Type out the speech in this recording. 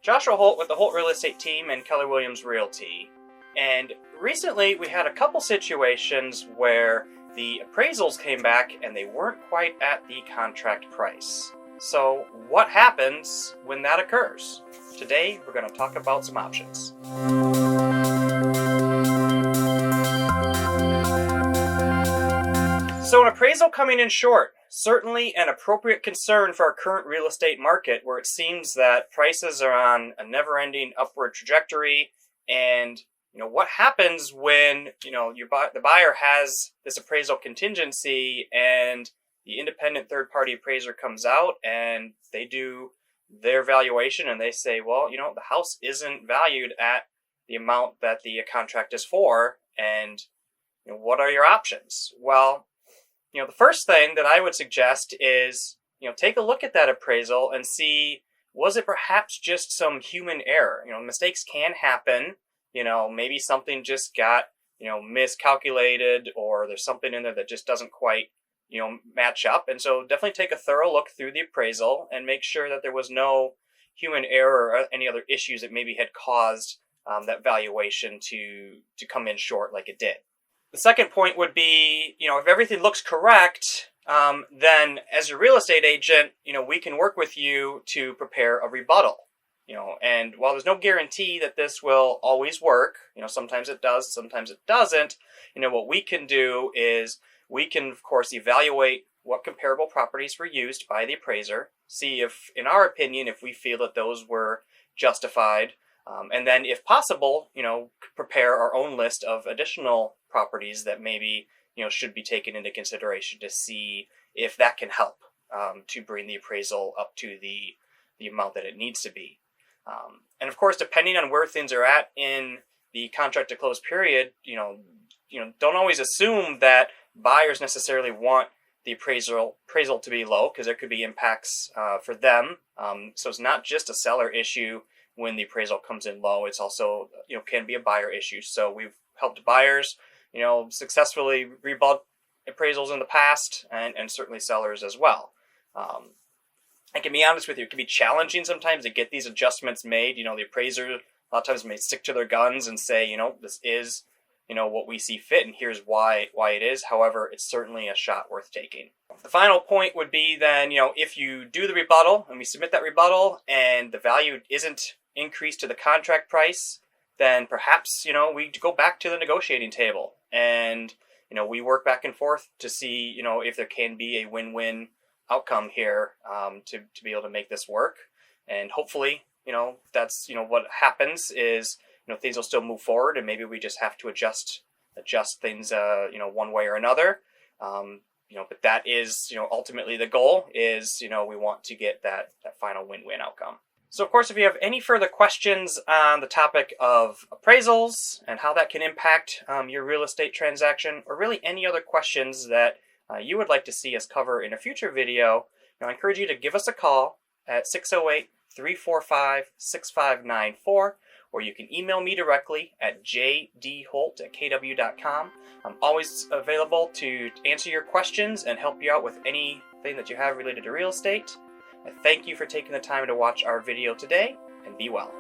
Joshua Holt with the Holt Real Estate Team and Keller Williams Realty. And recently we had a couple situations where the appraisals came back and they weren't quite at the contract price. So what happens when that occurs? Today we're going to talk about some options. So an appraisal coming in short, certainly an appropriate concern for our current real estate market, where it seems that prices are on a never-ending upward trajectory. And what happens when the buyer has this appraisal contingency and the independent third-party appraiser comes out and they do their valuation and they say, well, the house isn't valued at the amount that the contract is for, and what are your options? Well, the first thing that I would suggest is, take a look at that appraisal and see, was it perhaps just some human error? Mistakes can happen. Maybe something just got, miscalculated, or there's something in there that just doesn't quite, match up. And so definitely take a thorough look through the appraisal and make sure that there was no human error or any other issues that maybe had caused that valuation to come in short like it did. The second point would be, if everything looks correct, then as a real estate agent, we can work with you to prepare a rebuttal. And while there's no guarantee that this will always work, sometimes it does, sometimes it doesn't, what we can do is we can, of course, evaluate what comparable properties were used by the appraiser, see if, in our opinion, if we feel that those were justified, and then, if possible, prepare our own list of additional properties that maybe, should be taken into consideration to see if that can help to bring the appraisal up to the amount that it needs to be. And of course, depending on where things are at in the contract to close period, don't always assume that buyers necessarily want the appraisal to be low, because there could be impacts for them. So it's not just a seller issue when the appraisal comes in low. It's also, can be a buyer issue. So we've helped buyers, successfully rebut appraisals in the past, and certainly sellers as well. I can be honest with you, it can be challenging sometimes to get these adjustments made. The appraiser a lot of times may stick to their guns and say, this is, what we see fit, and here's why it is. However, it's certainly a shot worth taking. The final point would be then, if you do the rebuttal and we submit that rebuttal and the value isn't increased to the contract price, then perhaps, we go back to the negotiating table and, we work back and forth to see, if there can be a win-win outcome here to be able to make this work. And hopefully, that's, what happens is, things will still move forward, and maybe we just have to adjust things, one way or another. But that is, ultimately the goal is, we want to get that final win-win outcome. So, of course, if you have any further questions on the topic of appraisals and how that can impact your real estate transaction, or really any other questions that you would like to see us cover in a future video, I encourage you to give us a call at 608-345-6594, or you can email me directly at jdholt@kw.com. I'm always available to answer your questions and help you out with anything that you have related to real estate. I thank you for taking the time to watch our video today, and be well.